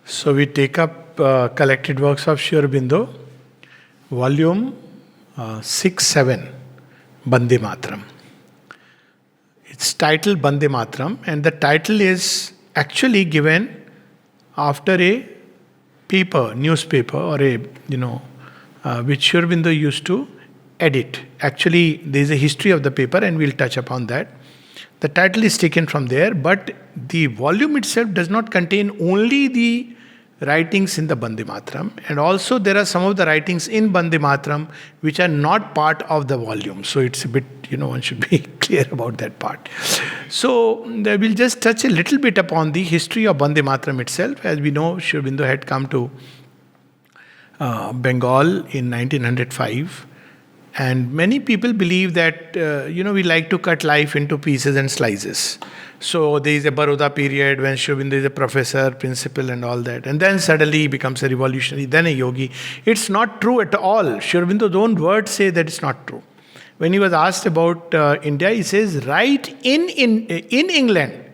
So we take up Collected Works of Sri Aurobindo, volume 6-7, Bande Mataram. It's titled Bande Mataram, and the title is actually given after a paper, newspaper, or which Sri Aurobindo used to edit. Actually, there is a history of the paper, and we'll touch upon that. The title is taken from there, but the volume itself does not contain only the writings in the Bande Mataram, and also there are some of the writings in Bande Mataram which are not part of the volume. So it's a bit, one should be clear about that part. So we'll just touch a little bit upon the history of Bande Mataram itself. As we know, Sri Aurobindo had come to Bengal in 1905. And many people believe that, we like to cut life into pieces and slices. So there is a Baroda period when Sri Aurobindo is a professor, principal and all that. And then suddenly he becomes a revolutionary, then a yogi. It's not true at all. Sri Aurobindo's own words say that it's not true. When he was asked about India, he says, right in England,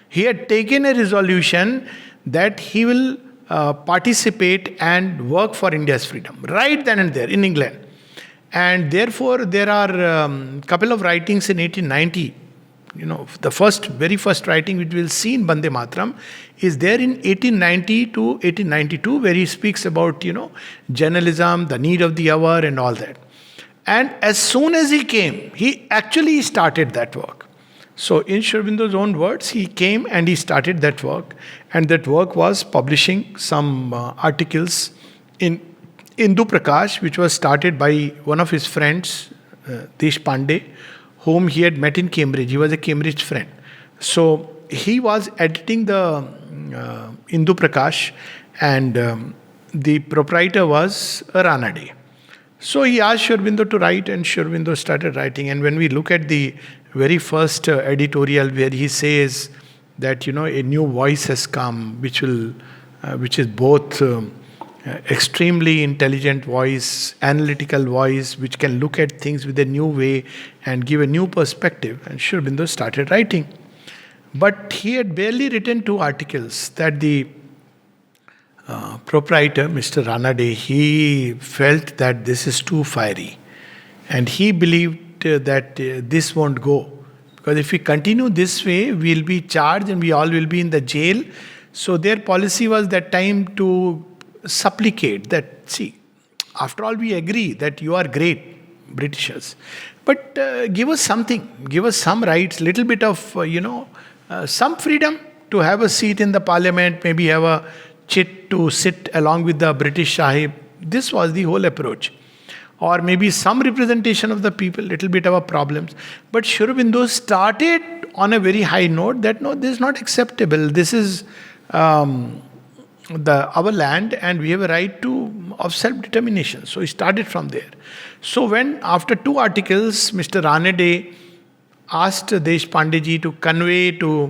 he had taken a resolution that he will participate and work for India's freedom. Right then and there in England. And therefore, there are a couple of writings in 1890. The very first writing which we'll see in Bande Mataram is there in 1890 to 1892, where he speaks about, journalism, the need of the hour and all that. And as soon as he came, he actually started that work. So in Sri Aurobindo's own words, he came and he started that work. And that work was publishing some articles in Hindu Prakash, which was started by one of his friends, Deshpande, whom he had met in Cambridge. He was a Cambridge friend. So he was editing the Hindu Prakash, and the proprietor was Ranade. So he asked Sri Aurobindo to write, and Sri Aurobindo started writing. And when we look at the very first editorial, where he says that a new voice has come, which is both extremely intelligent voice, analytical voice, which can look at things with a new way and give a new perspective. And Sri Aurobindo started writing. But he had barely written 2 articles that the proprietor, Mr. Ranade, he felt that this is too fiery. And he believed that this won't go. Because if we continue this way, we'll be charged and we all will be in the jail. So their policy was that time to supplicate that, see, after all we agree that you are great, Britishers, but give us something, give us some rights, little bit of, some freedom to have a seat in the parliament, maybe have a chit to sit along with the British Sahib. This was the whole approach. Or maybe some representation of the people, little bit of a problems. But Sri Aurobindo started on a very high note that no, this is not acceptable. This is our land, and we have a right of self-determination. So he started from there. So when after 2 articles, Mr. Ranade asked Deshpandeji to convey to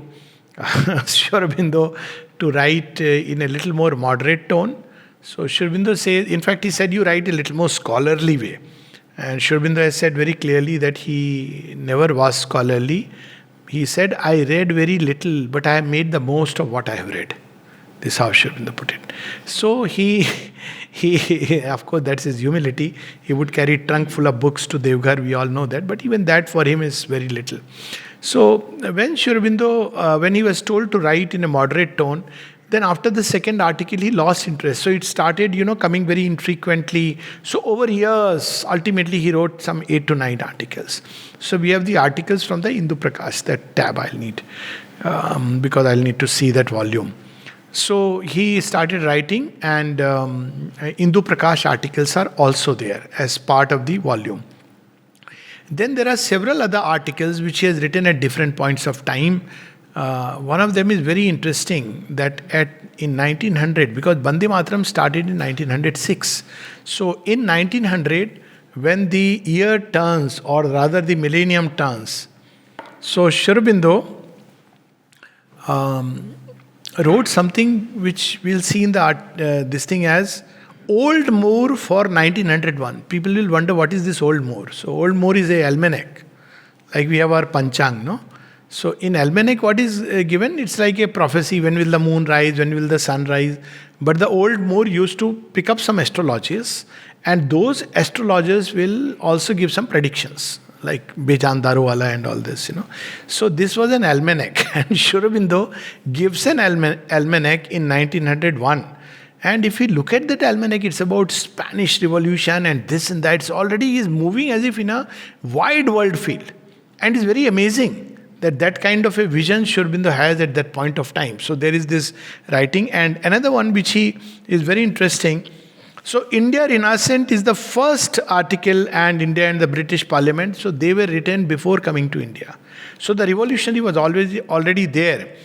Sri Aurobindo to write in a little more moderate tone. So Sri Aurobindo says, in fact he said, you write a little more scholarly way. And Sri Aurobindo has said very clearly that he never was scholarly. He said, I read very little, but I have made the most of what I have read. This is how Sri Aurobindo put it. So he, of course, that's his humility. He would carry a trunk full of books to Devghar, we all know that. But even that for him is very little. So when Sri Aurobindo, when he was told to write in a moderate tone, then after the second article, he lost interest. So it started, coming very infrequently. So over years, ultimately he wrote some 8 to 9 articles. So we have the articles from the Hindu Prakash, that tab I'll need, because I'll need to see that volume. So he started writing, and Hindu Prakash articles are also there as part of the volume. Then there are several other articles which he has written at different points of time. One of them is very interesting, that in 1900, because Bande Mataram started in 1906. So in 1900, when the year turns, or rather the millennium turns, so Sri Aurobindo wrote something which we'll see in the this thing as Old Moor for 1901. People will wonder what is this Old Moor. So Old Moor is a almanac, like we have our Panchang, no? So in almanac, what is given? It's like a prophecy. When will the moon rise? When will the sun rise? But the old Moor used to pick up some astrologers, and those astrologers will also give some predictions, like Bejan Daruwala and all this, So this was an almanac, and Sri Aurobindo gives an almanac in 1901. And if you look at that almanac, it's about Spanish Revolution and this and that. It's already is moving as if in a wide world field, and it's very amazing that kind of a vision Sri Aurobindo has at that point of time. So there is this writing, and another one which he is very interesting. So India Renascent is the first article, and India and the British Parliament, so they were written before coming to India. So the revolutionary was already there.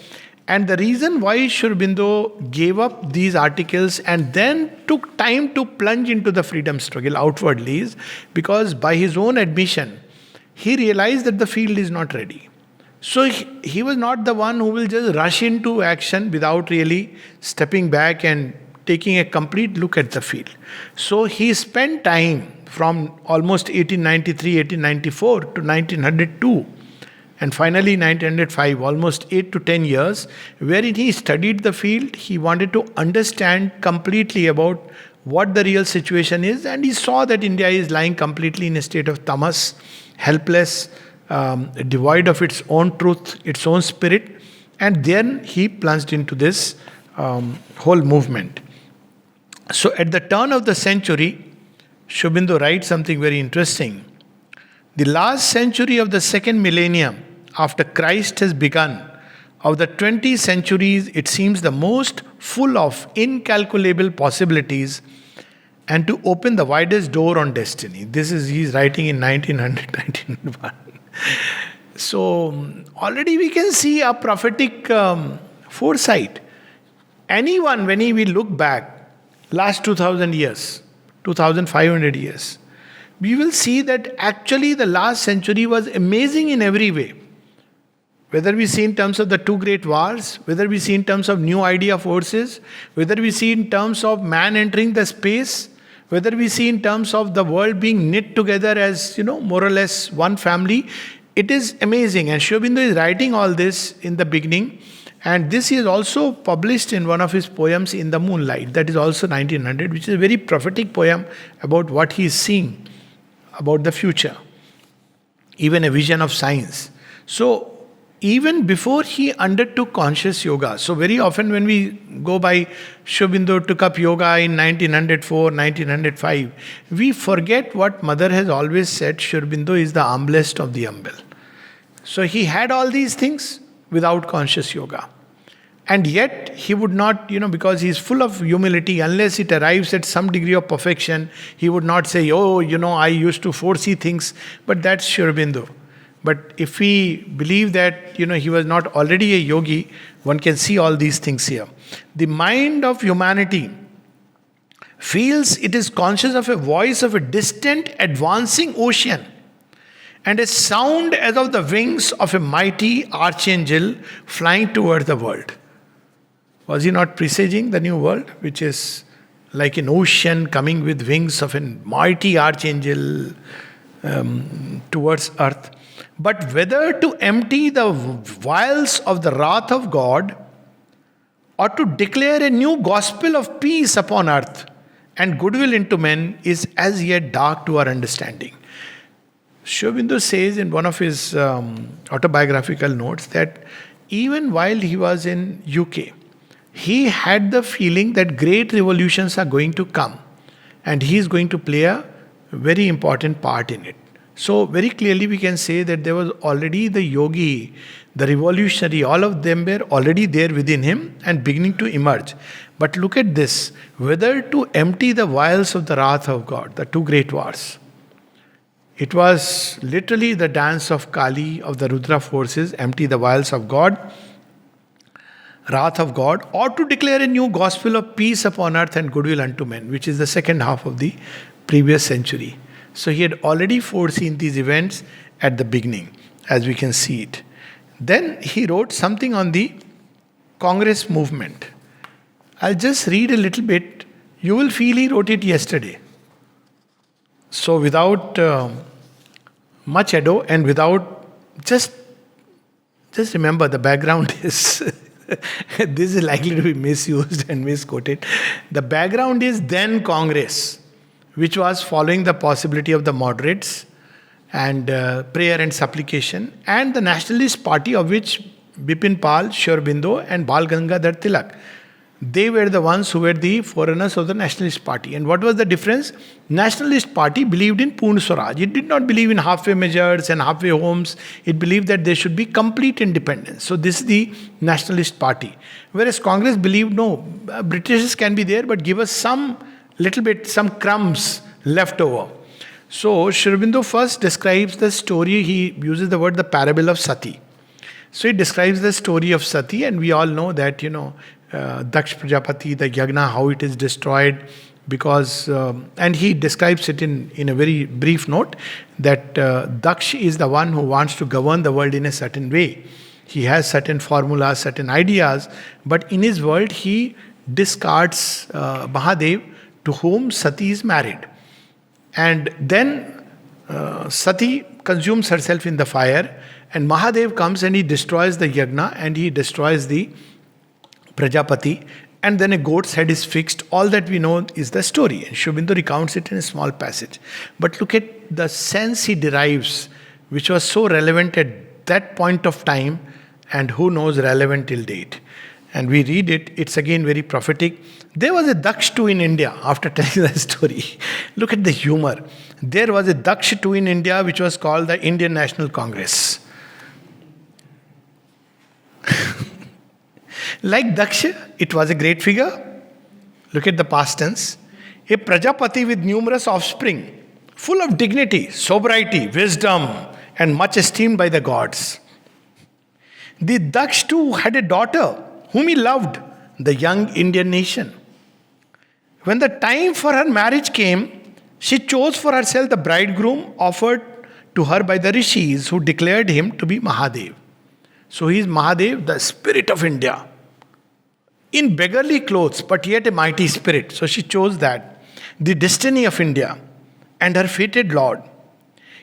And the reason why Sri Aurobindo gave up these articles and then took time to plunge into the freedom struggle outwardly is because by his own admission, he realized that the field is not ready. So he was not the one who will just rush into action without really stepping back and taking a complete look at the field. So he spent time from almost 1893, 1894 to 1902 and finally 1905, almost 8 to 10 years, wherein he studied the field. He wanted to understand completely about what the real situation is, and he saw that India is lying completely in a state of tamas, helpless, devoid of its own truth, its own spirit, and then he plunged into this whole movement. So at the turn of the century, Sri Aurobindo writes something very interesting. The last century of the second millennium after Christ has begun, of the 20 centuries, it seems the most full of incalculable possibilities and to open the widest door on destiny. He's writing in 1900, 1901. So already we can see a prophetic foresight. Anyone, when we look back, last 2000 years, 2500 years, we will see that actually the last century was amazing in every way. Whether we see in terms of the two great wars, whether we see in terms of new idea forces, whether we see in terms of man entering the space, whether we see in terms of the world being knit together as, more or less one family, it is amazing. And Sri Aurobindo is writing all this in the beginning. And this is also published in one of his poems, In the Moonlight. That is also 1900, which is a very prophetic poem about what he is seeing, about the future. Even a vision of science. So, even before he undertook conscious yoga, so very often when we go by, Sri Aurobindo took up yoga in 1904, 1905, we forget what Mother has always said, Sri Aurobindo is the humblest of the humble. So he had all these things without conscious yoga. And yet he would not, because he is full of humility, unless it arrives at some degree of perfection, he would not say, I used to foresee things, but that's Sri Aurobindo. But if we believe that, he was not already a yogi, one can see all these things here. The mind of humanity feels it is conscious of a voice of a distant advancing ocean and a sound as of the wings of a mighty archangel flying toward the world. Was he not presaging the new world, which is like an ocean coming with wings of a mighty archangel towards earth? But whether to empty the vials of the wrath of God or to declare a new gospel of peace upon earth and goodwill into men is as yet dark to our understanding. Sri Aurobindo says in one of his autobiographical notes that even while he was in UK, he had the feeling that great revolutions are going to come and he is going to play a very important part in it. So very clearly we can say that there was already the yogi, the revolutionary, all of them were already there within him and beginning to emerge. But look at this, whether to empty the vials of the wrath of God, the two great wars. It was literally the dance of Kali, of the Rudra forces, empty the vials of God, wrath of God, or to declare a new gospel of peace upon earth and goodwill unto men, which is the second half of the previous century. So he had already foreseen these events at the beginning, as we can see it. Then he wrote something on the Congress movement. I'll just read a little bit. You will feel he wrote it yesterday. So without much ado and without just Just remember the background is this is likely to be misused and misquoted. The background is then Congress, which was following the possibility of the moderates and prayer and supplication, and the nationalist party of which Bipin Pal, Sri Aurobindo, and Bal Gangadhar Tilak. They were the ones who were the forerunners of the nationalist party. And what was the difference? Nationalist party believed in Purna Swaraj. It did not believe in halfway measures and halfway homes. It believed that there should be complete independence. So this is the nationalist party. Whereas Congress believed, no, Britishers can be there, but give us some little bit, some crumbs left over. So Sri Aurobindo first describes the story. He uses the word the parable of Sati. So he describes the story of Sati, and we all know that, Daksh Prajapati, the Yagna, how it is destroyed, because, and he describes it in a very brief note, that Daksh is the one who wants to govern the world in a certain way. He has certain formulas, certain ideas, but in his world he discards Mahadev, to whom Sati is married. And then Sati consumes herself in the fire, and Mahadev comes and he destroys the Yagna and he destroys the Prajapati, and then a goat's head is fixed. All that we know is the story. And Sri Aurobindo recounts it in a small passage. But look at the sense he derives, which was so relevant at that point of time, and who knows, relevant till date. And we read it, it's again very prophetic. There was a Daksh too in India, after telling the story. Look at the humor. There was a Daksh too in India, which was called the Indian National Congress. Like Daksha, it was a great figure. Look at the past tense. A Prajapati with numerous offspring, full of dignity, sobriety, wisdom, and much esteemed by the gods. The Daksh too had a daughter whom he loved, the young Indian nation. When the time for her marriage came, she chose for herself the bridegroom offered to her by the rishis, who declared him to be Mahadev. So he is Mahadev, the spirit of India, in beggarly clothes, but yet a mighty spirit. So she chose that, the destiny of India and her fated lord.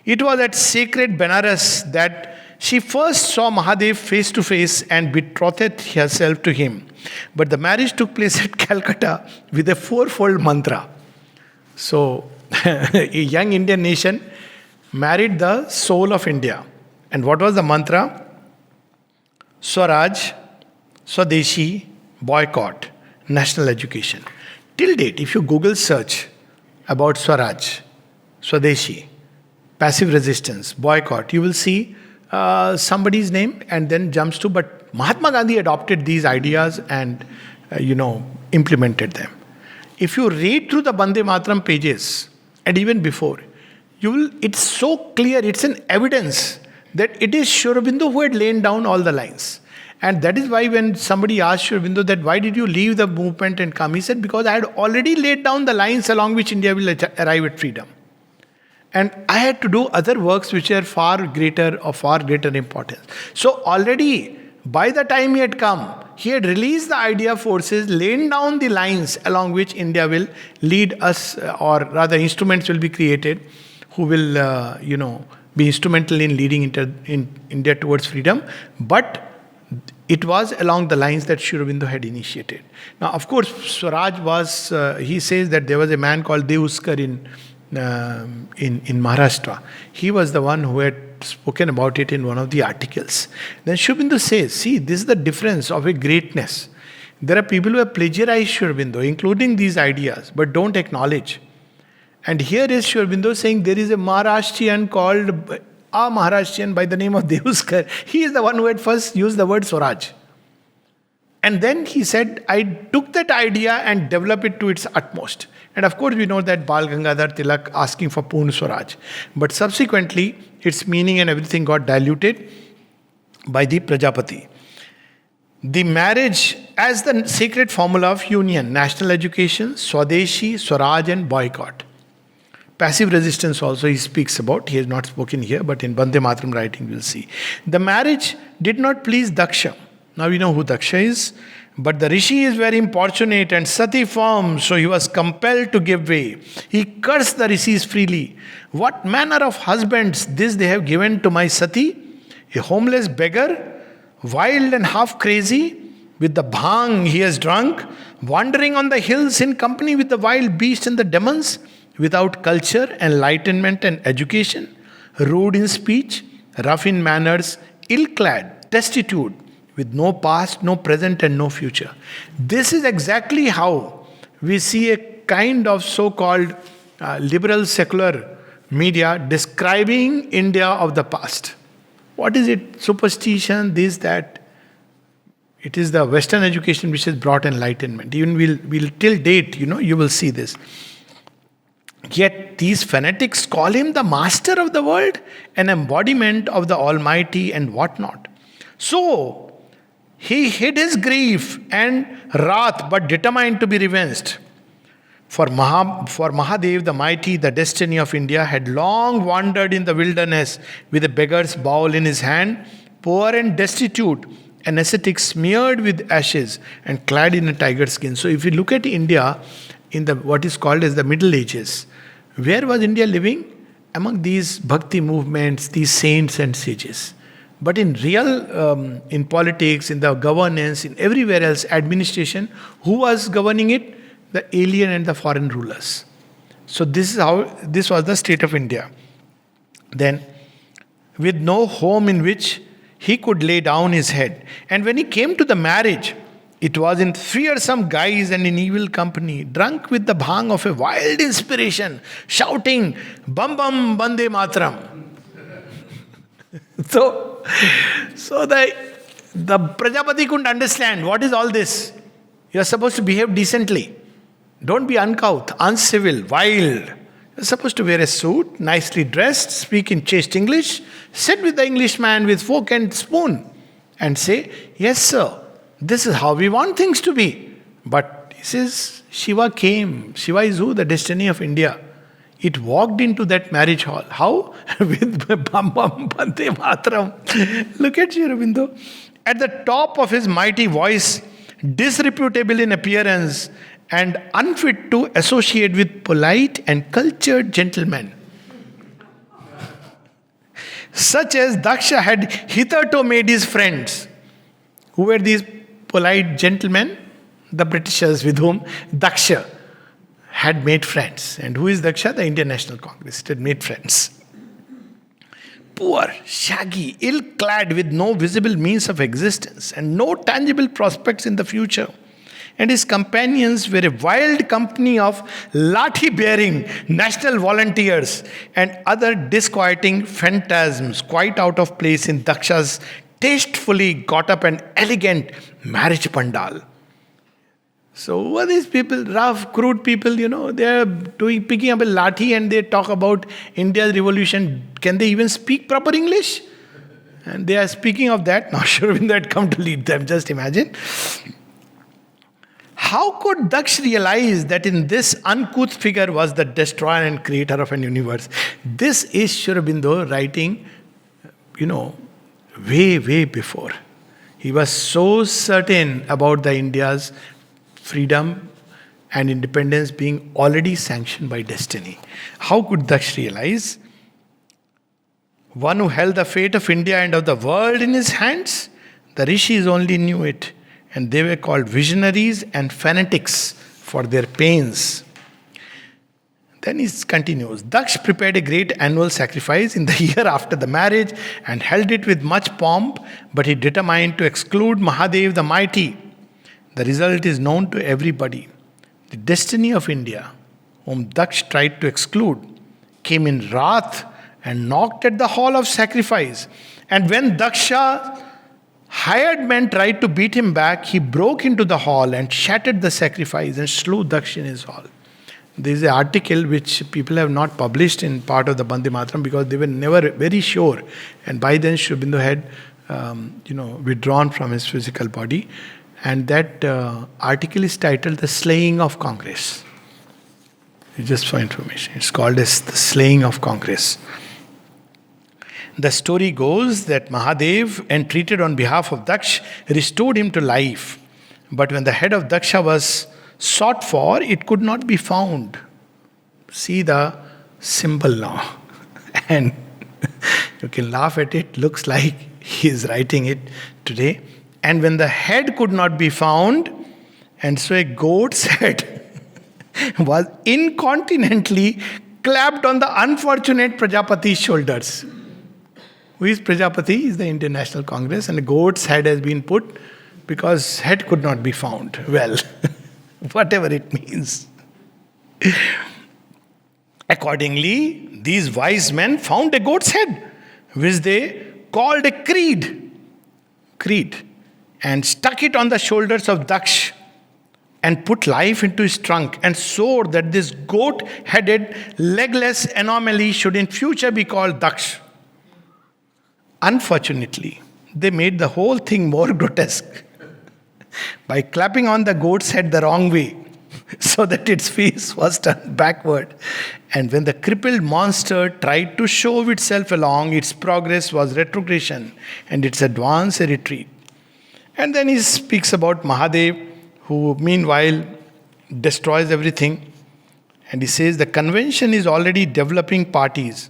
It was at sacred Benares that she first saw Mahadev face to face and betrothed herself to him. But the marriage took place at Calcutta with a fourfold mantra. So a young Indian nation married the soul of India. And what was the mantra? Swaraj, Swadeshi, boycott, national education. Till date, if you Google search about Swaraj, Swadeshi, passive resistance, boycott, you will see somebody's name and then jumps to, but Mahatma Gandhi adopted these ideas and, implemented them. If you read through the Bande Mataram pages, and even before, it's so clear, it's an evidence that it is Sri Aurobindo who had laid down all the lines. And that is why when somebody asked Sri Aurobindo that why did you leave the movement and come, he said, because I had already laid down the lines along which India will arrive at freedom. And I had to do other works which are far greater importance. So already, by the time he had come, he had released the idea forces, laying down the lines along which India will lead us, or rather instruments will be created who will, be instrumental in leading India towards freedom. But it was along the lines that Sri Aurobindo had initiated. Now, of course, Swaraj was, he says that there was a man called Deuskar in Maharashtra. He was the one who had spoken about it in one of the articles. Then Sri Aurobindo says, see, this is the difference of a greatness. There are people who have plagiarized Sri Aurobindo, including these ideas, but don't acknowledge. And here is Sri Aurobindo saying there is a Maharashtrian called a Maharashtrian by the name of Deuskar. He is the one who had first used the word Swaraj. And then he said, I took that idea and developed it to its utmost. And of course we know that Bal Gangadhar Tilak asking for Purna Swaraj. But subsequently, its meaning and everything got diluted by the Prajapati. The marriage as the sacred formula of union, national education, Swadeshi, Swaraj and boycott. Passive resistance also he speaks about. He has not spoken here, but in Bande Mataram writing we'll see. The marriage did not please Daksha. Now we know who Daksha is. But the rishi is very importunate and Sati firm, so he was compelled to give way. He cursed the rishis freely. What manner of husbands this they have given to my Sati? A homeless beggar wild and half crazy, with the bhang he has drunk, wandering on the hills in company with the wild beasts and the demons, without culture, enlightenment, and education, rude in speech, rough in manners, ill clad, destitute, with no past, no present, and no future. This is exactly how we see a kind of so called liberal secular media describing India of the past. What is it? Superstition, this, that. It is the Western education which has brought enlightenment. Even we'll till date, you will see this. Yet these fanatics call him the master of the world, an embodiment of the Almighty and whatnot. So, he hid his grief and wrath but determined to be revenged. For Mahadev the mighty, the destiny of India had long wandered in the wilderness with a beggar's bowl in his hand, poor and destitute, an ascetic smeared with ashes and clad in a tiger skin. So if you look at India in the what is called as the Middle Ages, where was India living? Among these bhakti movements, these saints and sages. But in real, in politics, in the governance, in everywhere else, administration, who was governing it? The alien and the foreign rulers. So this was the state of India. Then, with no home in which he could lay down his head. And when he came to the marriage, it was in fearsome guise and in evil company, drunk with the bhang of a wild inspiration, shouting, "Bam bam Bande Mataram." So the Prajapati couldn't understand what is all this. You are supposed to behave decently. Don't be uncouth, uncivil, wild. You're supposed to wear a suit, nicely dressed, speak in chaste English, sit with the Englishman with fork and spoon, and say, "Yes, sir, this is how we want things to be." But he says, Shiva came. Shiva is who? The destiny of India. It walked into that marriage hall. How? With Bam Bam Bande Mataram. Look at Sri Aurobindo. At the top of his mighty voice, disreputable in appearance, and unfit to associate with polite and cultured gentlemen, such as Daksha had hitherto made his friends. Who were these polite gentlemen? The Britishers with whom Daksha had made friends. And who is Daksha? The Indian National Congress. It had made friends. Poor, shaggy, ill-clad, with no visible means of existence and no tangible prospects in the future. And his companions were a wild company of lathi-bearing national volunteers and other disquieting phantasms, quite out of place in Daksha's tastefully got up and elegant marriage pandal. So who are these people? Rough, crude people, they are picking up a lathi and they talk about India's revolution. Can they even speak proper English? And they are speaking of that. Now Sri Aurobindo had come to lead them, just imagine. How could Daksh realize that in this uncouth figure was the destroyer and creator of an universe? This is Sri Aurobindo writing, way before. He was so certain about the India's freedom and independence being already sanctioned by destiny. How could Daksh realize? One who held the fate of India and of the world in his hands? The rishis only knew it. And they were called visionaries and fanatics for their pains. Then he continues. Daksh prepared a great annual sacrifice in the year after the marriage and held it with much pomp, but he determined to exclude Mahadev the mighty. The result is known to everybody. The destiny of India, whom Daksh tried to exclude, came in wrath and knocked at the hall of sacrifice. And when Daksha hired men tried to beat him back, he broke into the hall and shattered the sacrifice and slew Daksh in his hall. There is an article which people have not published in part of the Bande Mataram because they were never very sure. And by then Sri Aurobindo had withdrawn from his physical body. And that article is titled The Slaying of Congress. Just for information. It's called as The Slaying of Congress. The story goes that Mahadev, entreated on behalf of Daksh, restored him to life. But when the head of Daksha was sought for, it could not be found. See the symbol now. And you can laugh at it. Looks like he is writing it today. And when the head could not be found, and so a goat's head was incontinently clapped on the unfortunate Prajapati's shoulders. Who is Prajapati? Is the Indian National Congress, and a goat's head has been put because head could not be found. Well, whatever it means. Accordingly, these wise men found a goat's head, which they called a creed, and stuck it on the shoulders of Daksh, and put life into his trunk, and swore that this goat-headed, legless anomaly should in future be called Daksh. Unfortunately, they made the whole thing more grotesque by clapping on the goat's head the wrong way, so that its face was turned backward. And when the crippled monster tried to shove itself along, its progress was retrogression, and its advance a retreat. And then he speaks about Mahadev, who meanwhile destroys everything. And he says the convention is already developing parties.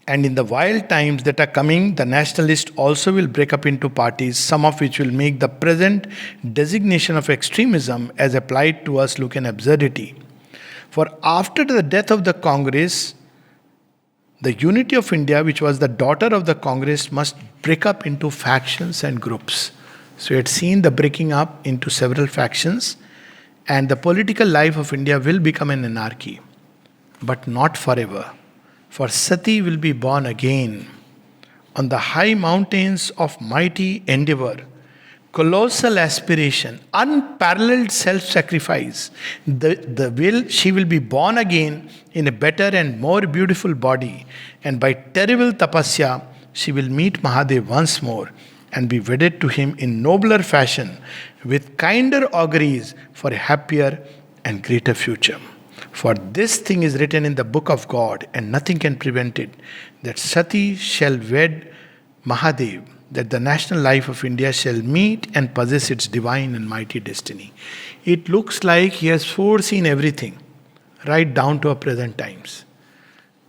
And in the wild times that are coming, the nationalists also will break up into parties, some of which will make the present designation of extremism as applied to us look an absurdity. For after the death of the Congress, the unity of India, which was the daughter of the Congress, must break up into factions and groups. So we had seen the breaking up into several factions, and the political life of India will become an anarchy, but not forever. For Sati will be born again on the high mountains of mighty endeavor, colossal aspiration, unparalleled self-sacrifice. She will be born again in a better and more beautiful body, and by terrible tapasya, she will meet Mahadev once more and be wedded to him in nobler fashion, with kinder auguries for a happier and greater future. For this thing is written in the book of God, and nothing can prevent it, that Sati shall wed Mahadev, that the national life of India shall meet and possess its divine and mighty destiny. It looks like he has foreseen everything, right down to our present times.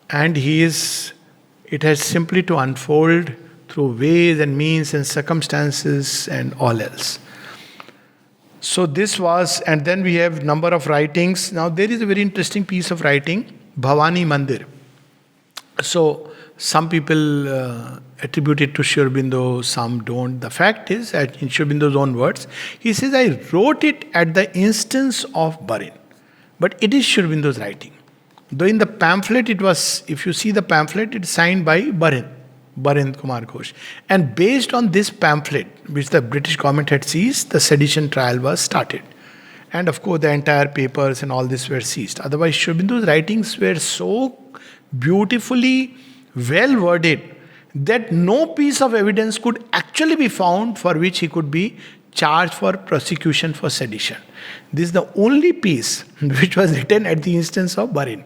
And it has simply to unfold through ways and means and circumstances and all else. So this was, and then we have number of writings. Now there is a very interesting piece of writing, Bhavani Mandir. So some people attribute it to Sri Aurobindo, some don't. The fact is, in Sri Aurobindo's own words, he says, I wrote it at the instance of Barin. But it is Sri Aurobindo's writing. Though in the pamphlet it was, if you see the pamphlet, it's signed by Barin Kumar Ghosh. And based on this pamphlet, which the British government had seized, the sedition trial was started. And of course, the entire papers and all this were seized. Otherwise, Sri Aurobindo's writings were so beautifully well worded that no piece of evidence could actually be found for which he could be charged for prosecution for sedition. This is the only piece which was written at the instance of Barin.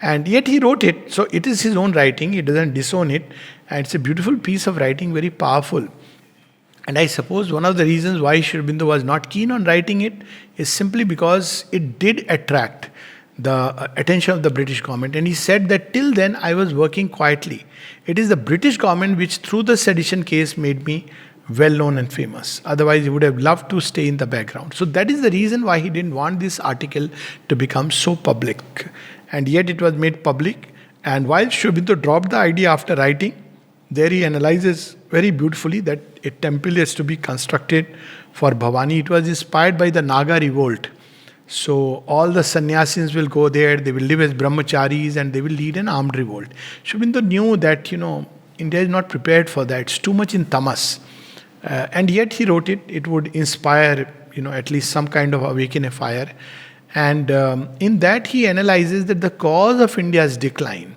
And yet he wrote it, so it is his own writing, he doesn't disown it. And it's a beautiful piece of writing, very powerful. And I suppose one of the reasons why Sri Aurobindo was not keen on writing it is simply because it did attract the attention of the British government. And he said that till then I was working quietly. It is the British government which through the sedition case made me well known and famous. Otherwise he would have loved to stay in the background. So that is the reason why he didn't want this article to become so public. And yet it was made public. And while Sri Aurobindo dropped the idea after writing, there he analyzes very beautifully that a temple is to be constructed for Bhavani. It was inspired by the Naga revolt. So all the sannyasins will go there, they will live as brahmacharis and they will lead an armed revolt. Sri Aurobindo knew that, India is not prepared for that. It's too much in tamas. And yet he wrote it. It would inspire, at least some kind of awaken a fire. And in that he analyzes that the cause of India's decline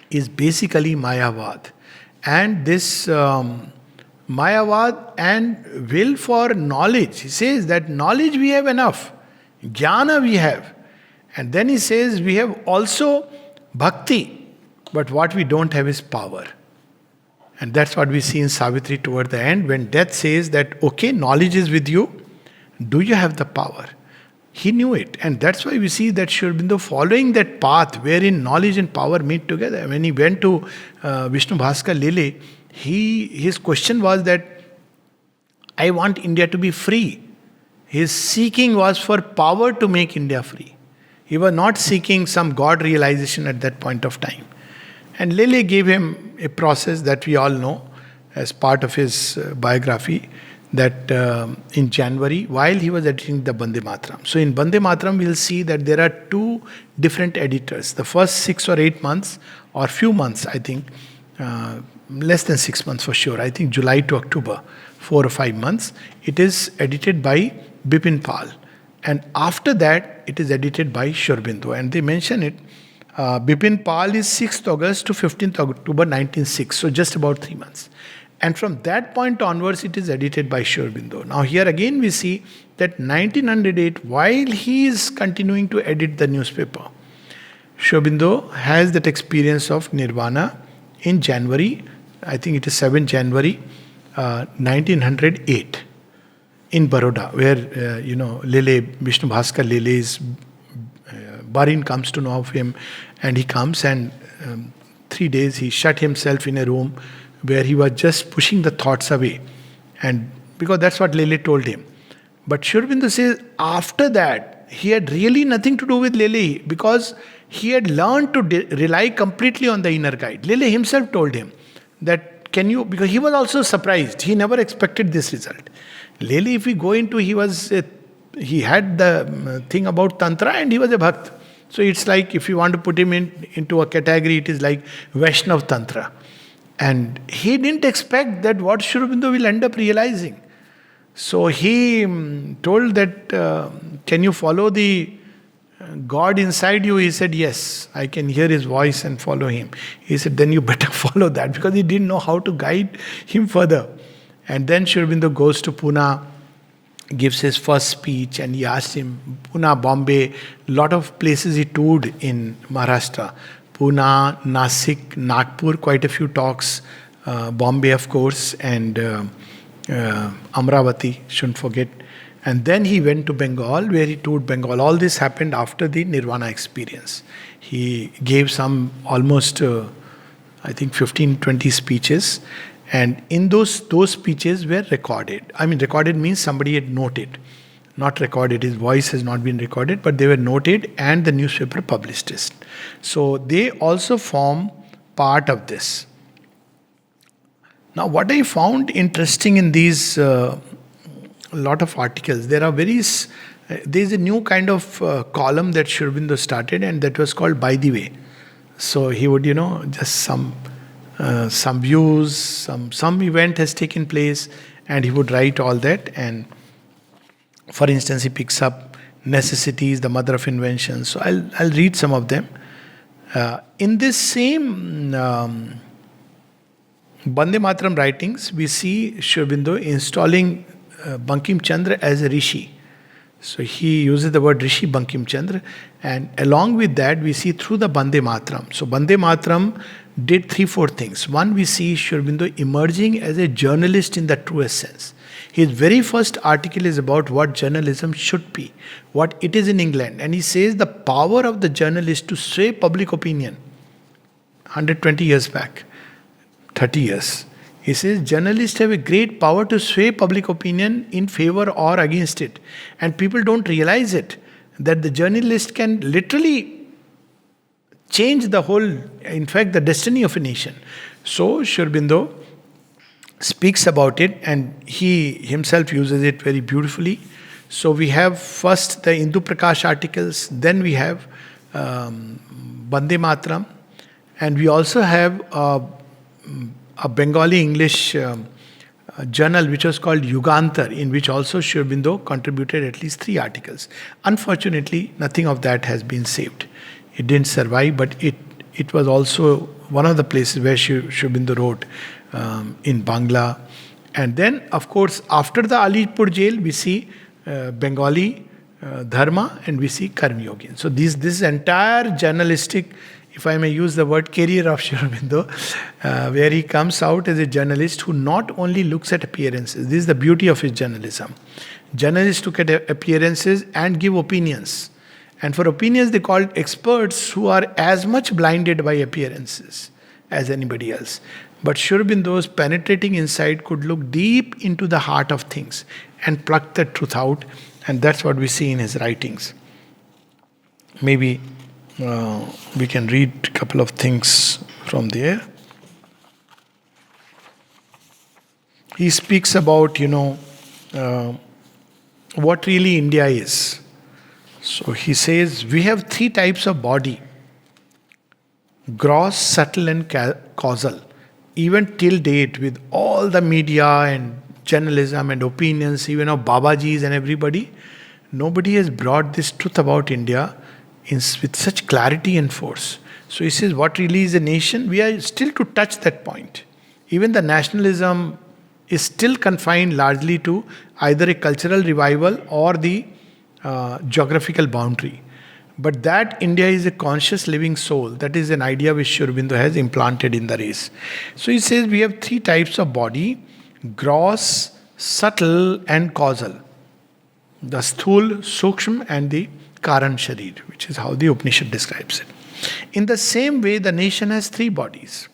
is basically Mayavad. And this Mayavad and will for knowledge. He says that knowledge we have enough. Jnana we have. And then he says we have also bhakti. But what we don't have is power. And that's what we see in Savitri toward the end. When death says that, okay, knowledge is with you. Do you have the power? He knew it. And that's why we see that Sri Aurobindo following that path wherein knowledge and power meet together. When he went to Vishnu Bhaskar Lele, his question was that, I want India to be free. His seeking was for power to make India free. He was not seeking some God realization at that point of time. And Lele gave him a process that we all know as part of his biography, that in January, while he was editing the Bande Mataram. So in Bande Mataram, we'll see that there are two different editors. The first 6 or 8 months, or few months, I think, less than 6 months for sure, I think July to October, 4 or 5 months, it is edited by Bipin Pal. And after that, it is edited by Sri Aurobindo. And they mention it, Bipin Pal is 6th August to 15th October 1906, so just about 3 months. And from that point onwards, it is edited by Sri Aurobindo. Now here again we see that 1908, while he is continuing to edit the newspaper, Sri Aurobindo has that experience of Nirvana in January, I think it is 7 January 1908 in Baroda, where, Lele, Vishnu Bhaskar Lele's Barin comes to know of him, and he comes and 3 days he shut himself in a room where he was just pushing the thoughts away. And because that's what Lele told him. But Sri Aurobindo says after that, he had really nothing to do with Lele, because he had learned to rely completely on the inner guide. Lele himself told him that, because he was also surprised. He never expected this result. Lele, if we go into, he had the thing about Tantra and he was a Bhakt. So it's like, if you want to put him into a category, it is like Vaishnav Tantra. And he didn't expect that what Sri Aurobindo will end up realizing. So he told that, can you follow the God inside you? He said, yes, I can hear his voice and follow him. He said, then you better follow that, because he didn't know how to guide him further. And then Sri Aurobindo goes to Pune, gives his first speech, and he asked him, Pune, Bombay, lot of places he toured in Maharashtra. Pune, Nasik, Nagpur, quite a few talks, Bombay of course, and Amravati, shouldn't forget. And then he went to Bengal, where he toured Bengal. All this happened after the Nirvana experience. He gave some almost, I think 15, 20 speeches. And in those speeches were recorded. I mean, recorded means somebody had noted. Not recorded, his voice has not been recorded, but they were noted and the newspaper published it. So they also form part of this. Now, what I found interesting in these lot of articles, there is a new kind of column that Sri Aurobindo started, and that was called By the Way. So he would, just some views, some event has taken place, and he would write all that. And for instance, he picks up necessity is the mother of invention. So I'll read some of them. In this same Bande Mataram writings, we see Sri Aurobindo installing Bankim Chandra as a rishi. So he uses the word rishi Bankim Chandra, and along with that we see through the Bande Mataram. So Bande Mataram did 3-4 things. One, we see Sri Aurobindo emerging as a journalist in the truest sense. His very first article is about what journalism should be, what it is in England. And he says the power of the journalist to sway public opinion. 120 years back, 30 years. He says journalists have a great power to sway public opinion in favor or against it. And people don't realize it, that the journalist can literally change the whole, in fact, the destiny of a nation. So Sri Aurobindo speaks about it, and he himself uses it very beautifully. So we have first the Indu Prakash articles, then we have Bande Mataram, and we also have a Bengali English journal which was called Yugantar, in which also Sri Aurobindo contributed at least 3 articles. Unfortunately, nothing of that has been saved. It didn't survive, but it was also one of the places where Sri Aurobindo wrote in Bangla. And then, of course, after the Alipore Jail, we see Bengali Dharma, and we see Karma Yogi. So this entire journalistic, if I may use the word, career of Sri Aurobindo, where he comes out as a journalist who not only looks at appearances. This is the beauty of his journalism. Journalists look at appearances and give opinions. And for opinions, they call experts who are as much blinded by appearances as anybody else. But Sri Aurobindo's penetrating insight could look deep into the heart of things and pluck the truth out. And that's what we see in his writings. Maybe we can read a couple of things from there. He speaks about, what really India is. So he says, we have three types of body: gross, subtle, and causal. Even till date, with all the media and journalism and opinions, even of Babajis and everybody, nobody has brought this truth about India with such clarity and force. So he says, what really is a nation? We are still to touch that point. Even the nationalism is still confined largely to either a cultural revival or the geographical boundary. But that India is a conscious living soul, that is an idea which Sri Aurobindo has implanted in the race. So he says we have three types of body: gross, subtle, and causal. The sthul, sukshma, and the karan sharir, which is how the Upanishad describes it. In the same way, the nation has three bodies.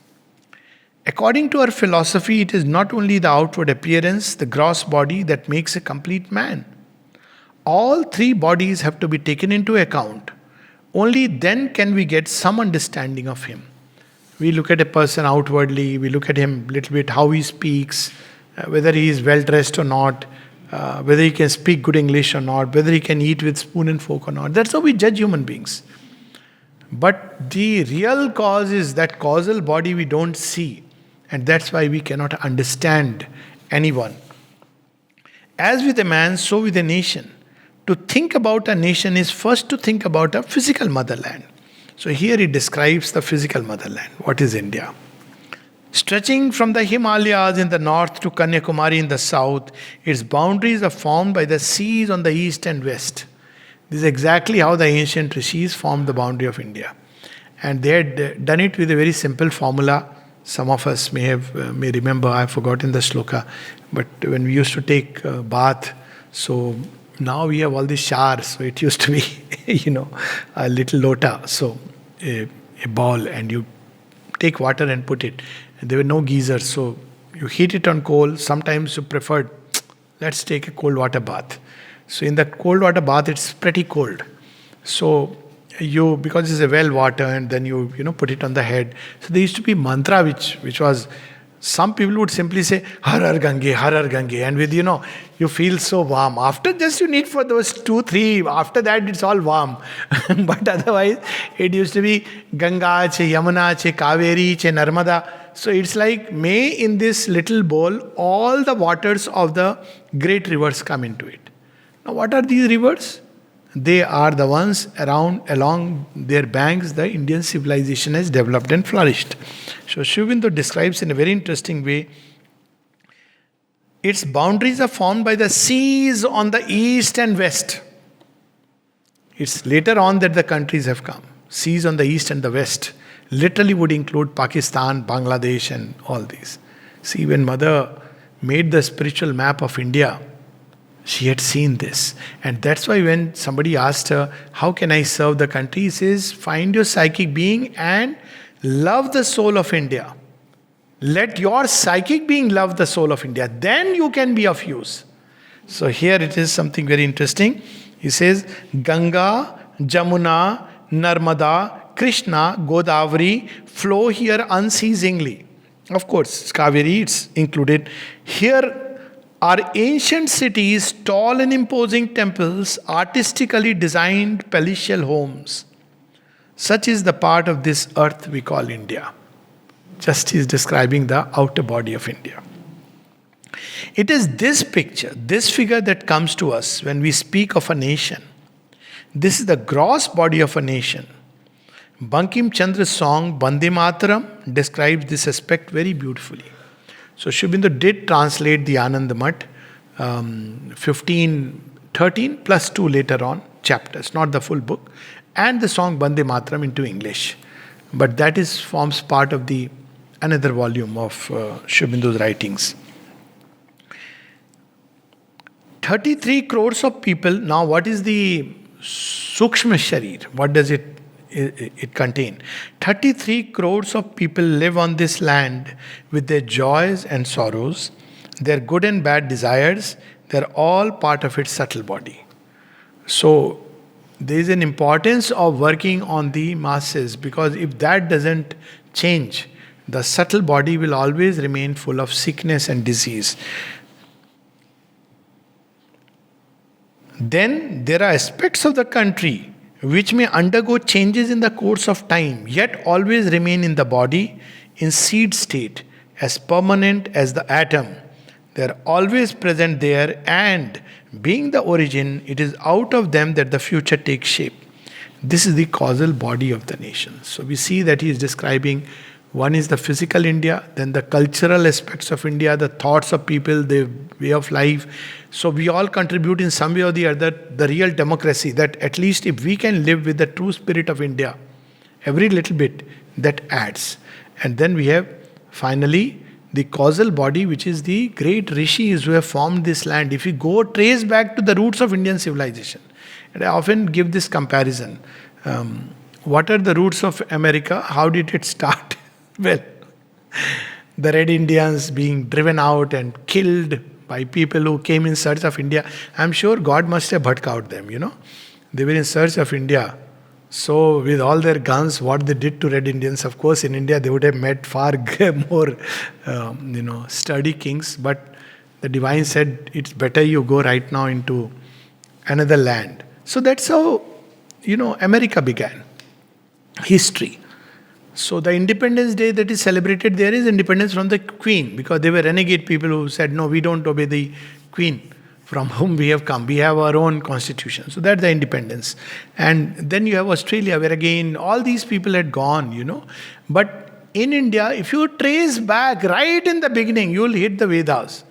According to our philosophy, it is not only the outward appearance, the gross body, that makes a complete man. All three bodies have to be taken into account. Only then can we get some understanding of him. We look at a person outwardly, we look at him a little bit, how he speaks, whether he is well dressed or not, whether he can speak good English or not, whether he can eat with spoon and fork or not. That's how we judge human beings. But the real cause is that causal body we don't see, and that's why we cannot understand anyone. As with a man, so with a nation. To think about a nation is first to think about a physical motherland. So here he describes the physical motherland. What is India? Stretching from the Himalayas in the north to Kanyakumari in the south, its boundaries are formed by the seas on the east and west. This is exactly how the ancient rishis formed the boundary of India. And they had done it with a very simple formula. Some of us may remember, I've forgotten the shloka, but when we used to take bath, so now we have all these showers. So it used to be, a little lota, so a ball, and you take water and put it. And there were no geysers, so you heat it on coal. Sometimes you preferred, let's take a cold water bath. So in that cold water bath, it's pretty cold. So because it's a well water, and then you put it on the head. So there used to be mantra which was, some people would simply say, Har Har Gange, Har Har Gange. And with, you feel so warm. After just you need for those 2-3, after that it's all warm. But otherwise, it used to be Ganga, che Yamuna, che Kaveri, che Narmada. So it's like, may in this little bowl, all the waters of the great rivers come into it. Now what are these rivers? They are the ones along their banks the Indian civilization has developed and flourished. So Sri Aurobindo describes in a very interesting way, its boundaries are formed by the seas on the east and west. It's later on that the countries have come. Seas on the east and the west literally would include Pakistan, Bangladesh, and all these. See, when Mother made the spiritual map of India, she had seen this. And that's why when somebody asked her, how can I serve the country? He says, find your psychic being and love the soul of India. Let your psychic being love the soul of India. Then you can be of use. So here it is something very interesting. He says, Ganga, Jamuna, Narmada, Krishna, Godavari flow here unceasingly. Of course, Kaveri, it's included. Here are ancient cities, tall and imposing temples, artistically designed palatial homes. Such is the part of this earth we call India. Just he is describing the outer body of India. It is this picture, this figure that comes to us when we speak of a nation. This is the gross body of a nation. Bankim Chandra's song Bande Mataram describes this aspect very beautifully. So Sri Aurobindo did translate the Anand Math, 13 plus 2 later on chapters, not the full book, and the song Bande Mataram into English. But that forms part of the another volume of Sri Aurobindo's writings. 33 crores of people. Now, what is the Sukshma Sharir? What does it contain? 33 crores of people live on this land with their joys and sorrows, their good and bad desires. They're all part of its subtle body. So, there is an importance of working on the masses, because if that doesn't change, the subtle body will always remain full of sickness and disease. Then there are aspects of the country which may undergo changes in the course of time, yet always remain in the body in seed state, as permanent as the atom. They are always present there, and being the origin, it is out of them that the future takes shape. This is the causal body of the nation. So we see that he is describing, one is the physical India, then the cultural aspects of India, the thoughts of people, the way of life. So we all contribute in some way or the other, the real democracy, that at least if we can live with the true spirit of India, every little bit, that adds. And then we have finally the causal body, which is the great rishis who have formed this land. If we go trace back to the roots of Indian civilization, and I often give this comparison. What are the roots of America? How did it start? Well, the Red Indians being driven out and killed by people who came in search of India. I'm sure God must have bhatkawed them, They were in search of India. So with all their guns, what they did to Red Indians, of course, in India they would have met far more, sturdy kings. But the divine said, it's better you go right now into another land. So that's how, America began. History. So the Independence Day that is celebrated there is independence from the Queen, because they were renegade people who said, no, we don't obey the Queen from whom we have come. We have our own constitution. So that's the independence. And then you have Australia, where again all these people had gone, But in India, if you trace back right in the beginning, you will hit the Vedas.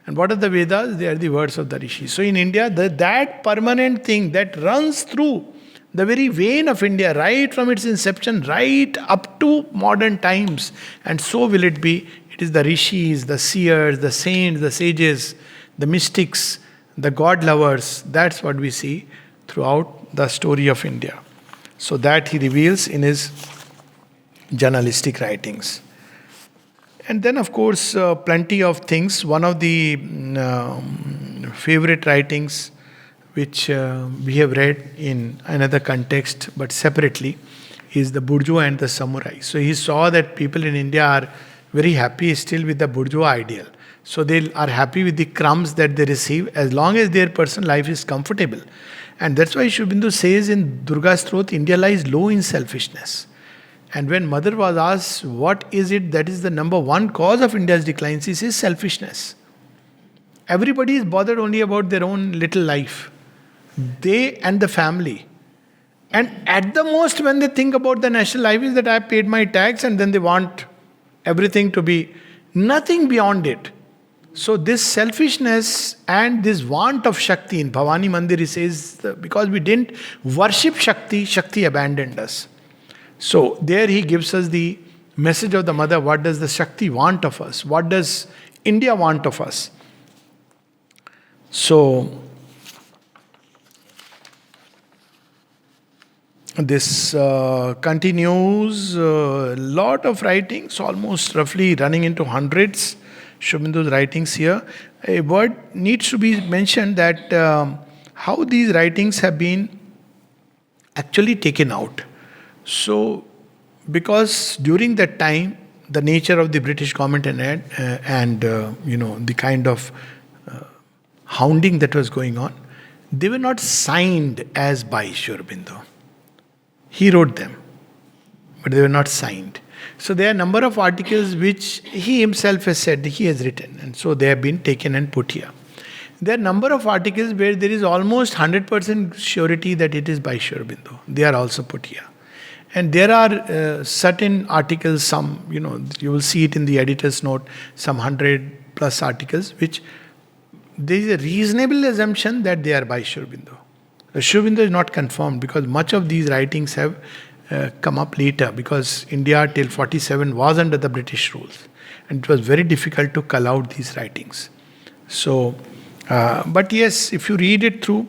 And what are the Vedas? They are the words of the rishis. So in India, that permanent thing that runs through the very vein of India, right from its inception, right up to modern times. And so will it be. It is the rishis, the seers, the saints, the sages, the mystics, the God lovers. That's what we see throughout the story of India. So that he reveals in his journalistic writings. And then, of course, plenty of things. One of the favorite writings which we have read in another context but separately is the bourgeois and the samurai. So he saw that people in India are very happy still with the bourgeois ideal. So they are happy with the crumbs that they receive as long as their personal life is comfortable. And that's why Sri Aurobindo says in Durga's throat, India lies low in selfishness. And when mother was asked, what is it that is the number one cause of India's decline, she says selfishness. Everybody is bothered only about their own little life. They and the family. And at the most, when they think about the national life, is that I paid my tax, and then they want everything to be nothing beyond it. So this selfishness and this want of Shakti, in Bhavani Mandir he says, because we didn't worship Shakti, Shakti abandoned us. So there he gives us the message of the mother. What does the Shakti want of us? What does India want of us? So this continues, a lot of writings, almost roughly running into hundreds. Sri Aurobindo's writings here. A word needs to be mentioned that how these writings have been actually taken out. So, because during that time, the nature of the British government and the kind of hounding that was going on, they were not signed as by Sri Aurobindo. He wrote them, but they were not signed. So there are a number of articles which he himself has said he has written, and so they have been taken and put here. There are a number of articles where there is almost 100% surety that it is by Sri Aurobindo. They are also put here. And there are certain articles, some, you will see it in the editor's note, some 100 plus articles, which there is a reasonable assumption that they are by Sri Aurobindo. Sri Aurobindo is not confirmed because much of these writings have come up later, because India till 47 was under the British rules. And it was very difficult to cull out these writings. So But yes, if you read it through,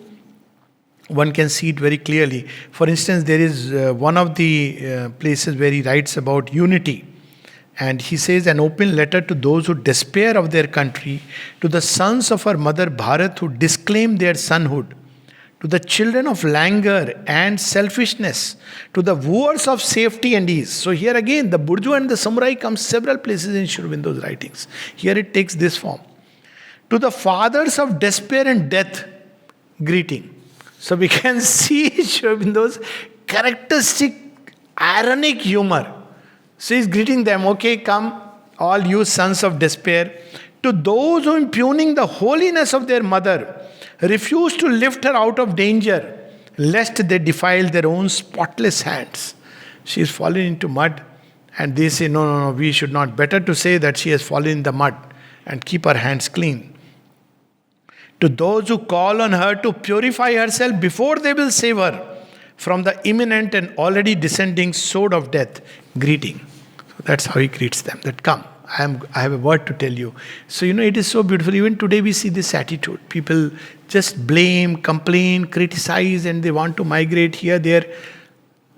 one can see it very clearly. For instance, there is one of the places where he writes about unity. And he says, an open letter to those who despair of their country, to the sons of our mother Bharat who disclaim their sonhood, to the children of languor and selfishness, to the wooers of safety and ease. So here again, the bourgeois and the samurai comes several places in Sri Aurobindo's writings. Here it takes this form. To the fathers of despair and death, greeting. So we can see Sri Aurobindo's characteristic ironic humor. So he's greeting them, okay, come, all you sons of despair. To those who, impugning the holiness of their mother, refuse to lift her out of danger, lest they defile their own spotless hands. She is fallen into mud, and they say, no, we should not. Better to say that she has fallen in the mud and keep her hands clean. To those who call on her to purify herself before they will save her from the imminent and already descending sword of death, greeting. So that's how he greets them, that come, I have a word to tell you. So, it is so beautiful. Even today we see this attitude. People just blame, complain, criticize, and they want to migrate here, there.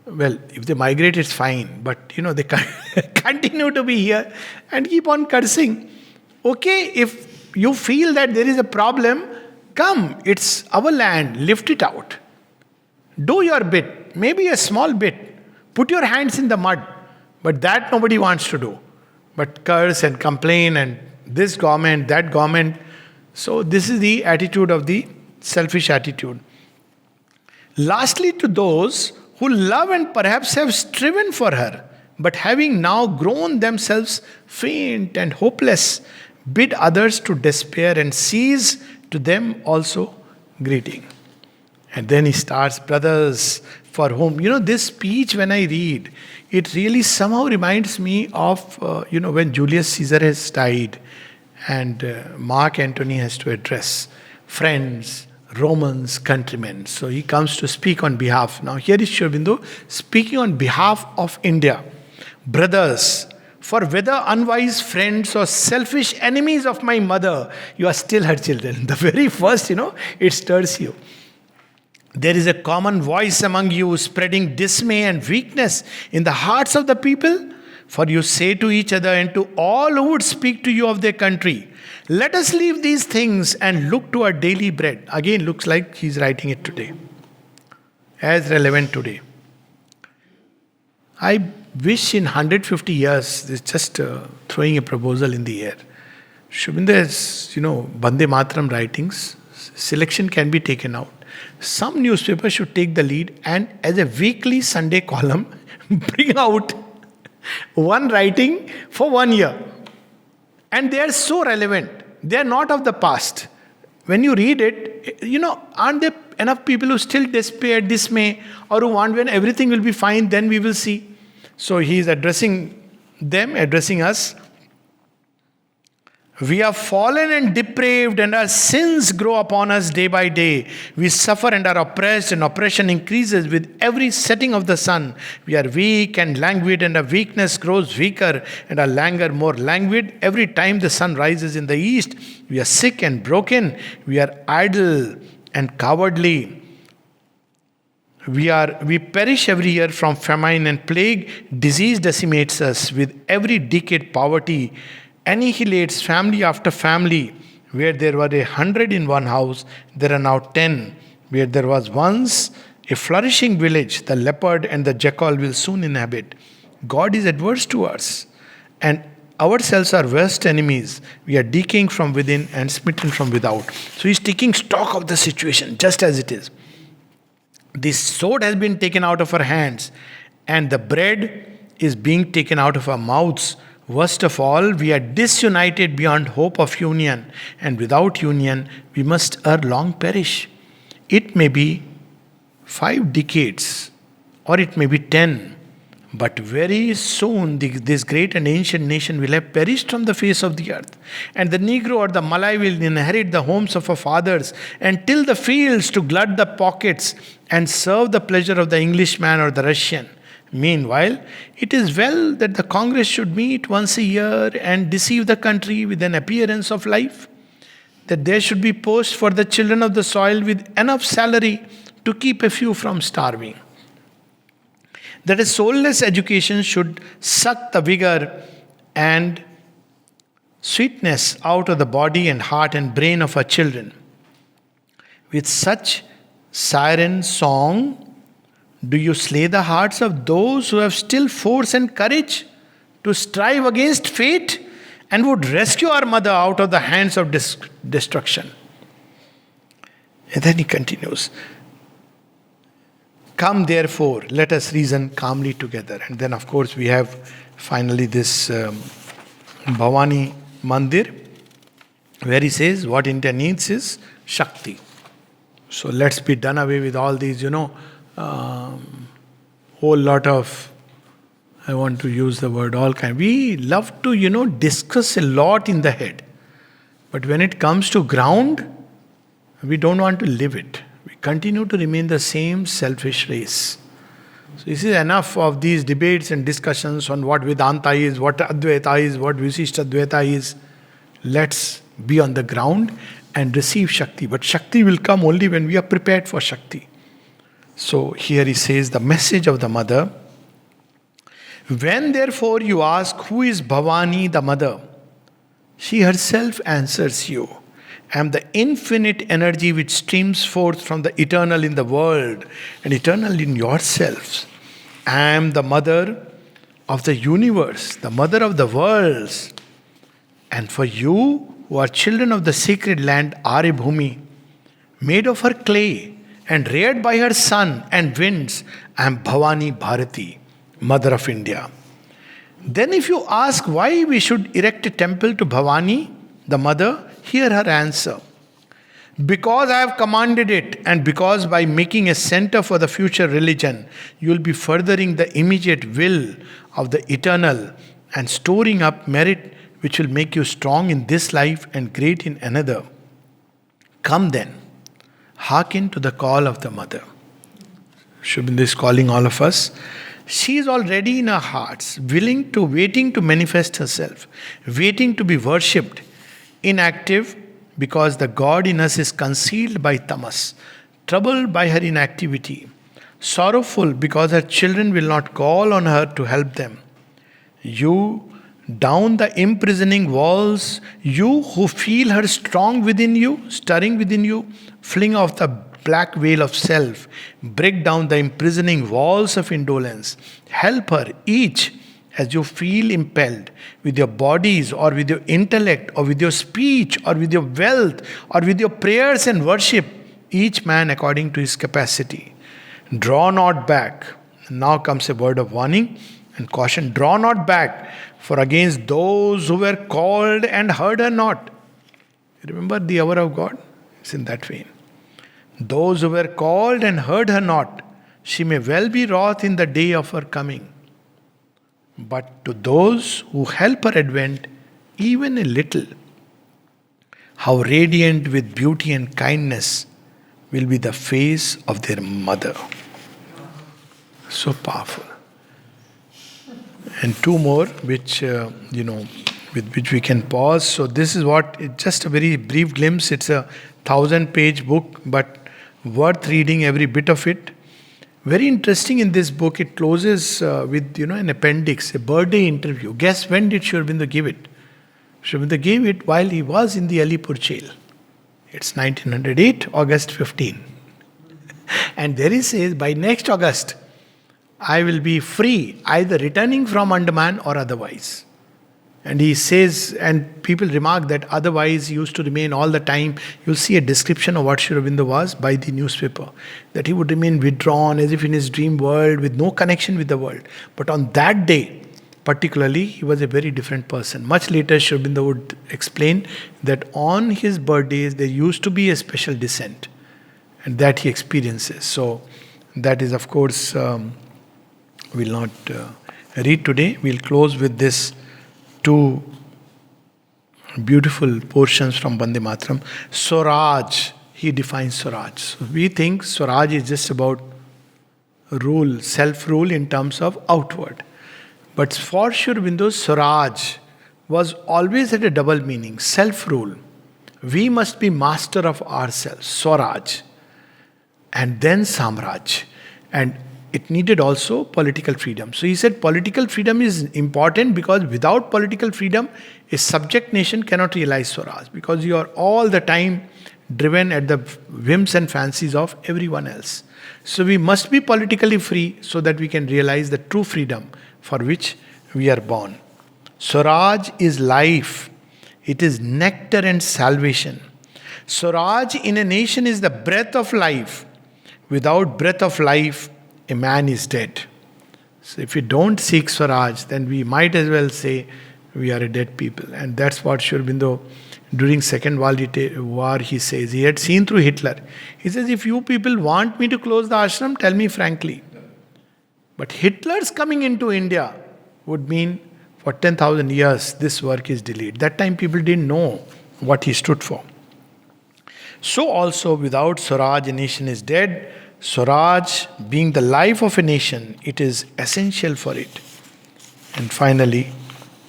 Well, if they migrate, it's fine. But, they continue to be here and keep on cursing. Okay, if you feel that there is a problem, come, it's our land, lift it out. Do your bit, maybe a small bit. Put your hands in the mud. But that nobody wants to do. But curse and complain and this government, that government. So this is the attitude of the selfish attitude. Lastly, to those who love and perhaps have striven for her, but having now grown themselves faint and hopeless, bid others to despair and cease to them also greeting. And then he starts, brothers, for whom, this speech when I read, it really somehow reminds me of, when Julius Caesar has died and Mark Antony has to address friends, Romans, countrymen. So he comes to speak on behalf. Now here is Sri Aurobindo speaking on behalf of India. Brothers, for whether unwise friends or selfish enemies of my mother, you are still her children. The very first, it stirs you. There is a common voice among you spreading dismay and weakness in the hearts of the people. For you say to each other and to all who would speak to you of their country, let us leave these things and look to our daily bread. Again, looks like he's writing it today. As relevant today. I wish in 150 years, it's just throwing a proposal in the air. Sri Aurobindo has, Bande Mataram writings. Selection can be taken out. Some newspaper should take the lead and as a weekly Sunday column, bring out one writing for 1 year. And they are so relevant. They are not of the past. When you read it, aren't there enough people who still despair, dismay, or who want when everything will be fine, then we will see. So he is addressing them, addressing us. We are fallen and depraved, and our sins grow upon us day by day. We suffer and are oppressed, and oppression increases with every setting of the sun. We are weak and languid, and our weakness grows weaker, and our languor more languid. Every time the sun rises in the east, we are sick and broken. We are idle and cowardly. We perish every year from famine and plague. Disease decimates us. With every decade, poverty annihilates family after family. Where there were 100 in one house, there are now 10. Where there was once a flourishing village, the leopard and the jackal will soon inhabit. God is adverse to us, and ourselves are worst enemies. We are decaying from within and smitten from without. So he's taking stock of the situation just as it is. This sword has been taken out of our hands, and the bread is being taken out of our mouths. Worst of all, we are disunited beyond hope of union, and without union, we must ere long perish. It may be 5 decades, or it may be 10, but very soon this great and ancient nation will have perished from the face of the earth, and the Negro or the Malay will inherit the homes of our fathers and till the fields to glut the pockets and serve the pleasure of the Englishman or the Russian. Meanwhile, it is well that the Congress should meet once a year and deceive the country with an appearance of life. that there should be posts for the children of the soil with enough salary to keep a few from starving. That a soulless education should suck the vigor and sweetness out of the body and heart and brain of our children. With such siren song, do you slay the hearts of those who have still force and courage to strive against fate and would rescue our mother out of the hands of destruction? And then he continues, come therefore, let us reason calmly together. And then of course we have finally this Bhavani Mandir, where he says what India needs is Shakti. So let's be done away with all these, whole lot of, I want to use the word all kind. We love to, discuss a lot in the head. But when it comes to ground, we don't want to live it. We continue to remain the same selfish race. So this is enough of these debates and discussions on what Vedanta is, what Advaita is, what Visishta Advaita is. Let's be on the ground and receive Shakti. But Shakti will come only when we are prepared for Shakti. So here he says the message of the mother. When therefore you ask who is Bhavani the mother, she herself answers you. I am the infinite energy which streams forth from the eternal in the world and eternal in yourselves. I am the mother of the universe, the mother of the worlds. And for you who are children of the sacred land Aribhumi, made of her clay and reared by her sun and winds, I am Bhavani Bharati, mother of India. Then if you ask why we should erect a temple to Bhavani, the mother, hear her answer. Because I have commanded it, and because by making a center for the future religion, you will be furthering the immediate will of the eternal and storing up merit which will make you strong in this life and great in another. Come then, hearken to the call of the mother. Sri Aurobindo is calling all of us. She is already in our hearts, waiting to manifest herself, waiting to be worshipped, inactive because the God in us is concealed by tamas, troubled by her inactivity, sorrowful because her children will not call on her to help them. You, down the imprisoning walls, you who feel her strong within you, stirring within you, fling off the black veil of self, break down the imprisoning walls of indolence. Help her, each, as you feel impelled, with your bodies or with your intellect or with your speech or with your wealth or with your prayers and worship, each man according to his capacity. Draw not back. Now comes a word of warning and caution. Draw not back, for against those who were called and heard her not. Remember the hour of God? It's in that vein. Those who were called and heard her not, she may well be wroth in the day of her coming. But to those who help her advent, even a little, how radiant with beauty and kindness will be the face of their mother. So powerful. And two more, which, with which we can pause. So this is just a very brief glimpse. It's a 1,000-page book, but worth reading every bit of it. Very interesting in this book, it closes with an appendix, a birthday interview. Guess when did Sri Aurobindo give it? Sri Aurobindo gave it while he was in the Alipore Jail. It's 1908, August 15. And there he says, by next August, I will be free, either returning from Andaman or otherwise. And he says, and people remark that otherwise he used to remain all the time. You'll see a description of what Sri Aurobindo was by the newspaper. That he would remain withdrawn as if in his dream world with no connection with the world. But on that day, particularly, he was a very different person. Much later, Sri Aurobindo would explain that on his birthdays, there used to be a special descent. And that he experiences. So, that is of course, we'll not read today. We'll close with this two beautiful portions from Bande Mataram. Swaraj, he defines Swaraj. So we think Swaraj is just about rule, self-rule in terms of outward. But for Sri Aurobindo, Swaraj was always at a double meaning. Self-rule, We must be master of ourselves, Swaraj, and then Samraj. And it needed also political freedom. So he said political freedom is important because without political freedom, a subject nation cannot realize Swaraj, because you are all the time driven at the whims and fancies of everyone else. So we must be politically free so that we can realize the true freedom for which we are born. Swaraj is life. It is nectar and salvation. Swaraj in a nation is the breath of life. Without breath of life, a man is dead. So if we don't seek Swaraj, then we might as well say we are a dead people. And that's what Sri Aurobindo, during Second World War, he says. He had seen through Hitler. He says, if you people want me to close the ashram, tell me frankly. But Hitler's coming into India would mean for 10,000 years this work is delayed. That time people didn't know what he stood for. So also without Swaraj, a nation is dead. Swaraj being the life of a nation, it is essential for it. And finally,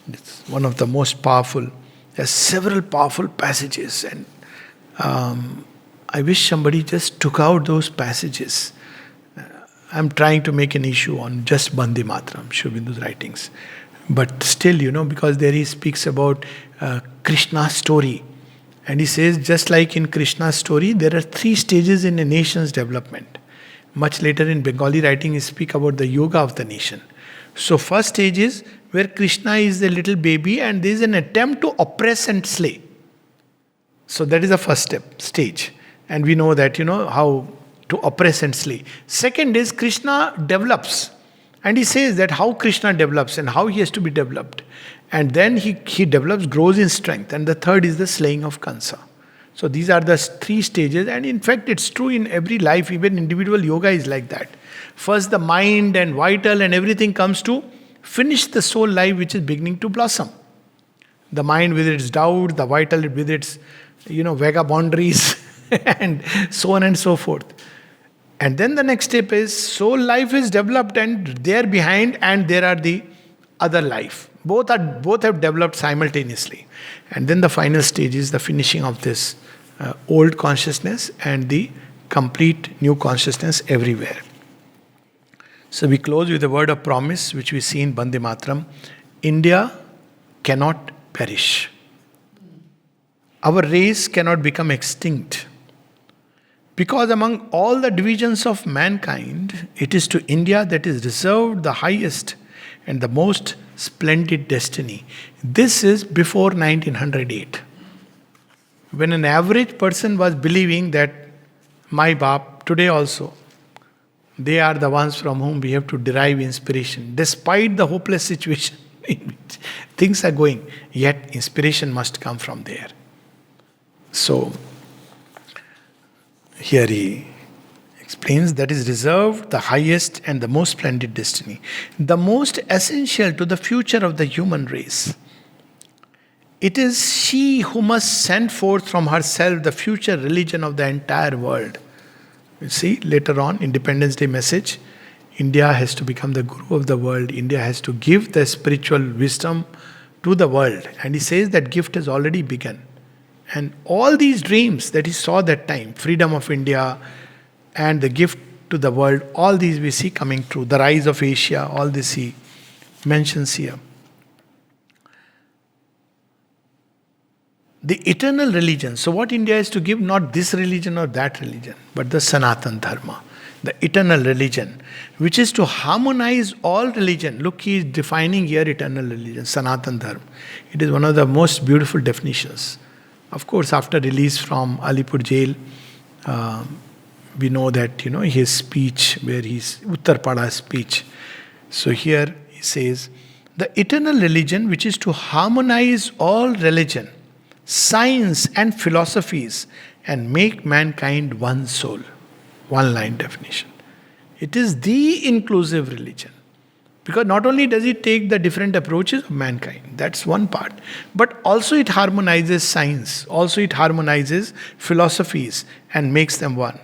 it's one of the most powerful. There's several powerful passages, and I wish somebody just took out those passages. I'm trying to make an issue on just Bande Mataram, Sri Aurobindo's writings. But still, because there he speaks about Krishna's story. And he says, just like in Krishna's story, there are 3 stages in a nation's development. Much later in Bengali writing, he speaks about the yoga of the nation. So first stage is where Krishna is the little baby and there is an attempt to oppress and slay. So that is the first stage. And we know that, how to oppress and slay. Second is Krishna develops. And he says that how Krishna develops and how he has to be developed. And then he develops, grows in strength. And the third is the slaying of Kansa. So these are the 3 stages. And in fact, it's true in every life. Even individual yoga is like that. First, the mind and vital and everything comes to finish the soul life, which is beginning to blossom. The mind with its doubt, the vital with its, vagabonderies, and so on and so forth. And then the next step is soul life is developed, and there behind, and there are the other life. Both have developed simultaneously. And then the final stage is the finishing of this old consciousness and the complete new consciousness everywhere. So we close with a word of promise, which we see in Bande Mataram. India cannot perish. Our race cannot become extinct. Because among all the divisions of mankind, it is to India that is reserved the highest and the most splendid destiny. This is before 1908. When an average person was believing that my Bap, today also, they are the ones from whom we have to derive inspiration. Despite the hopeless situation in which things are going, yet inspiration must come from there. So, here he explains that is reserved the highest and the most splendid destiny, the most essential to the future of the human race. It is she who must send forth from herself the future religion of the entire world. You see, later on, Independence Day message, India has to become the guru of the world. India has to give the spiritual wisdom to the world. And he says that gift has already begun. And all these dreams that he saw that time, freedom of India and the gift to the world, all these we see coming true. The rise of Asia, all this he mentions here. The eternal religion. So what India has to give, not this religion or that religion, but the Sanatan Dharma, the eternal religion, which is to harmonize all religion. Look, he is defining here eternal religion, Sanatan Dharma. It is one of the most beautiful definitions. Of course, after release from Alipore Jail, we know that, his speech, where he's Uttarpada speech. So here he says, the eternal religion, which is to harmonize all religion, science and philosophies, and make mankind one soul. One line definition. It is the inclusive religion. Because not only does it take the different approaches of mankind, that's one part, but also it harmonizes science, also it harmonizes philosophies and makes them one.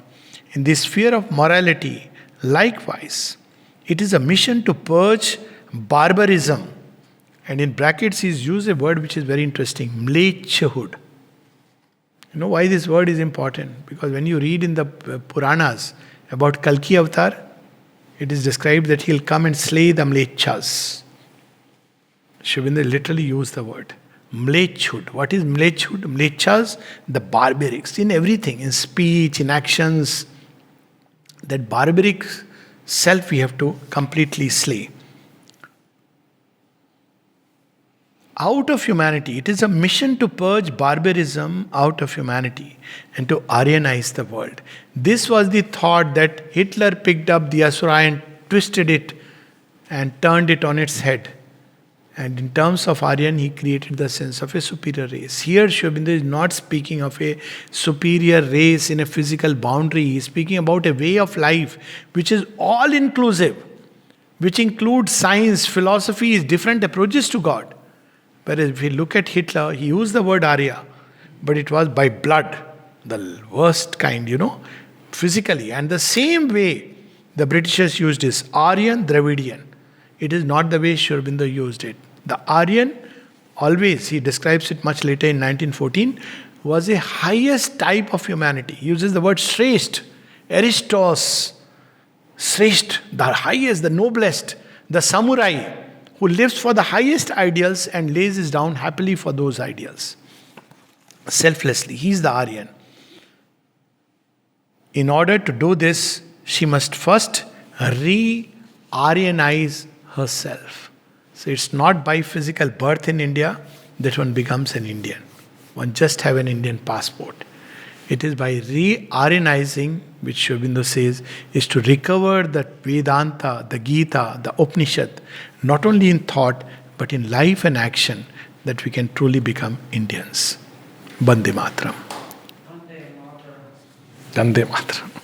In the sphere of morality, likewise, it is a mission to purge barbarism. And in brackets, he's used a word which is very interesting, mlechhood. You know why this word is important? Because when you read in the Puranas about Kalki Avatar, it is described that he'll come and slay the Mlechas. Sri Aurobindo literally used the word. Mlechhood. What is Mlechhood? Mlechas, the barbarics, in everything, in speech, in actions. That barbaric self we have to completely slay. Out of humanity, it is a mission to purge barbarism out of humanity and to Aryanize the world. This was the thought that Hitler picked up the Asura and twisted it and turned it on its head. And in terms of Aryan, he created the sense of a superior race. Here, Sri Aurobindo is not speaking of a superior race in a physical boundary. He is speaking about a way of life which is all inclusive, which includes science, philosophies, different approaches to God. Whereas if we look at Hitler, he used the word Arya, but it was by blood, the worst kind, physically. And the same way the Britishers used is Aryan, Dravidian. It is not the way Sri Aurobindo used it. The Aryan, always, he describes it much later in 1914, was a highest type of humanity. He uses the word Shrestha, Aristos, Shrestha, the highest, the noblest, the samurai, who lives for the highest ideals and lays his down happily for those ideals. Selflessly. He is the Aryan. In order to do this, she must first re-Aryanize herself. So it's not by physical birth in India that one becomes an Indian. One just have an Indian passport. It is by re-Aryanizing, which Sri Aurobindo says, is to recover the Vedanta, the Gita, the Upanishad, not only in thought, but in life and action, that we can truly become Indians. Bande Mataram. Bande Mataram.